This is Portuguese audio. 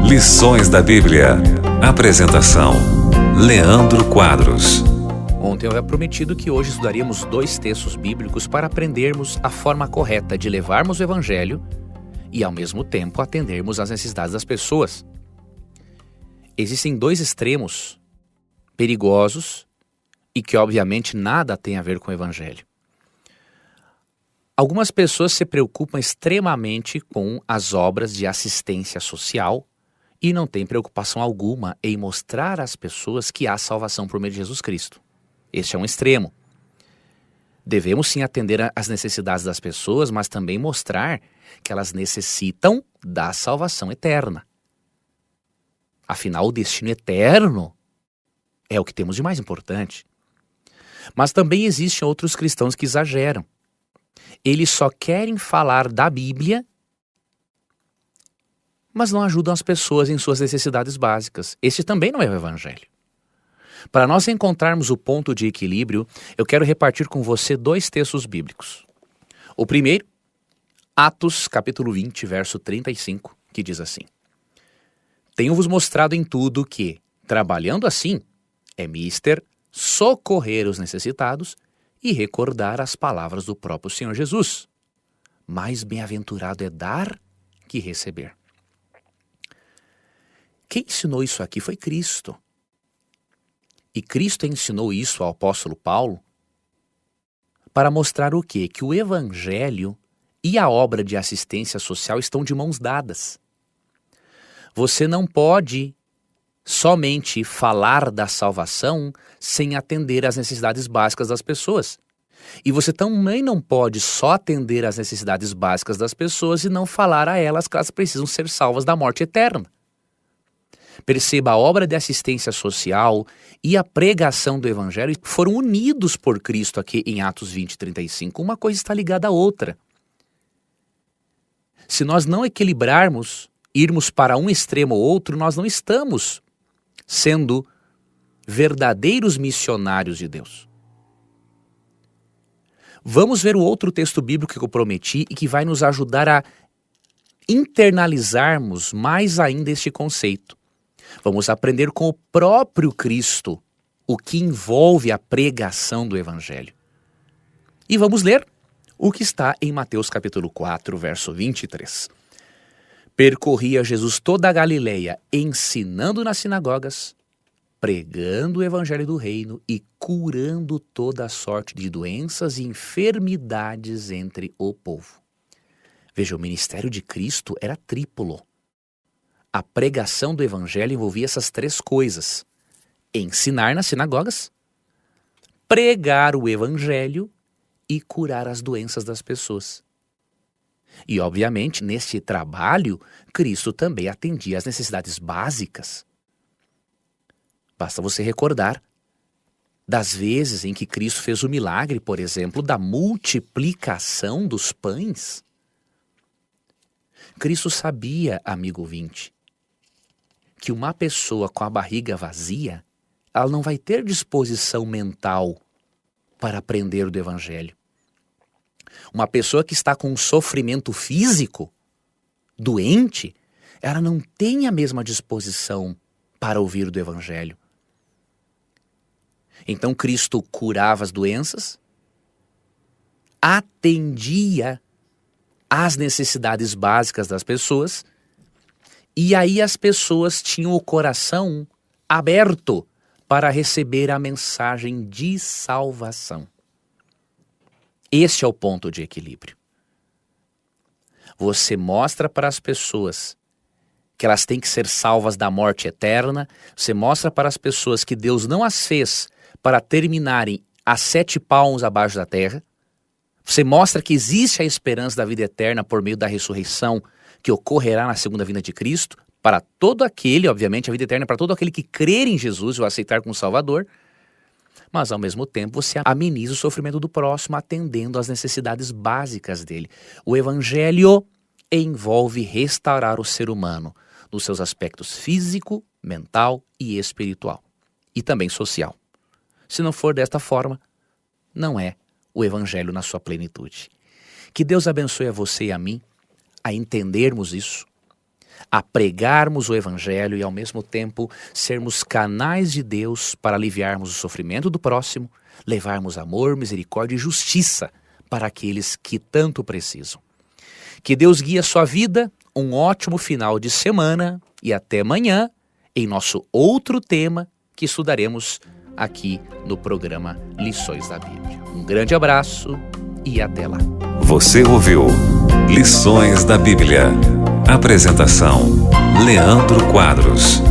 Lições da Bíblia. Apresentação: Leandro Quadros. Ontem eu havia prometido que hoje estudaríamos 2 textos bíblicos para aprendermos a forma correta de levarmos o Evangelho e, ao mesmo tempo, atendermos às necessidades das pessoas. Existem 2 extremos perigosos e que, obviamente, nada tem a ver com o Evangelho. Algumas pessoas se preocupam extremamente com as obras de assistência social e não têm preocupação alguma em mostrar às pessoas que há salvação por meio de Jesus Cristo. Este é um extremo. Devemos sim atender às necessidades das pessoas, mas também mostrar que elas necessitam da salvação eterna. Afinal, o destino eterno é o que temos de mais importante. Mas também existem outros cristãos que exageram. Eles só querem falar da Bíblia, mas não ajudam as pessoas em suas necessidades básicas. Este também não é o Evangelho. Para nós encontrarmos o ponto de equilíbrio, eu quero repartir com você 2 textos bíblicos. O primeiro, Atos capítulo 20, verso 35, que diz assim: Tenho-vos mostrado em tudo que, trabalhando assim, é mister socorrer os necessitados e recordar as palavras do próprio Senhor Jesus. Mais bem-aventurado é dar que receber. Quem ensinou isso aqui foi Cristo. E Cristo ensinou isso ao apóstolo Paulo para mostrar o quê? Que o Evangelho e a obra de assistência social estão de mãos dadas. Você não pode somente falar da salvação sem atender às necessidades básicas das pessoas. E você também não pode só atender às necessidades básicas das pessoas e não falar a elas que elas precisam ser salvas da morte eterna. Perceba, a obra de assistência social e a pregação do Evangelho foram unidos por Cristo aqui em Atos 20, 35. Uma coisa está ligada à outra. Se nós não equilibrarmos, irmos para um extremo ou outro, nós não estamos sendo verdadeiros missionários de Deus. Vamos ver o outro texto bíblico que eu prometi e que vai nos ajudar a internalizarmos mais ainda este conceito. Vamos aprender com o próprio Cristo o que envolve a pregação do Evangelho. E vamos ler o que está em Mateus capítulo 4, verso 23. Percorria Jesus toda a Galileia, ensinando nas sinagogas, pregando o Evangelho do Reino e curando toda a sorte de doenças e enfermidades entre o povo. Veja, o ministério de Cristo era triplo. A pregação do Evangelho envolvia essas 3 coisas: ensinar nas sinagogas, pregar o Evangelho e curar as doenças das pessoas. E, obviamente, neste trabalho, Cristo também atendia às necessidades básicas. Basta você recordar das vezes em que Cristo fez o milagre, por exemplo, da multiplicação dos pães. Cristo sabia, amigo ouvinte, que uma pessoa com a barriga vazia, ela não vai ter disposição mental para aprender do Evangelho. Uma pessoa que está com um sofrimento físico, doente, ela não tem a mesma disposição para ouvir do Evangelho. Então Cristo curava as doenças, atendia às necessidades básicas das pessoas, e aí as pessoas tinham o coração aberto para receber a mensagem de salvação. Este é o ponto de equilíbrio. Você mostra para as pessoas que elas têm que ser salvas da morte eterna. Você mostra para as pessoas que Deus não as fez para terminarem a 7 palmos abaixo da terra. Você mostra que existe a esperança da vida eterna por meio da ressurreição que ocorrerá na segunda vinda de Cristo, para todo aquele, obviamente, a vida eterna é para todo aquele que crer em Jesus e o aceitar como Salvador. Mas, ao mesmo tempo, você ameniza o sofrimento do próximo, atendendo às necessidades básicas dele. O Evangelho envolve restaurar o ser humano nos seus aspectos físico, mental e espiritual. E também social. Se não for desta forma, não é o Evangelho na sua plenitude. Que Deus abençoe a você e a mim a entendermos isso, a pregarmos o Evangelho e ao mesmo tempo sermos canais de Deus para aliviarmos o sofrimento do próximo, levarmos amor, misericórdia e justiça para aqueles que tanto precisam. Que Deus guie a sua vida, um ótimo final de semana e até amanhã em nosso outro tema que estudaremos aqui no programa Lições da Bíblia. Um grande abraço e até lá. Você ouviu Lições da Bíblia. Apresentação: Leandro Quadros.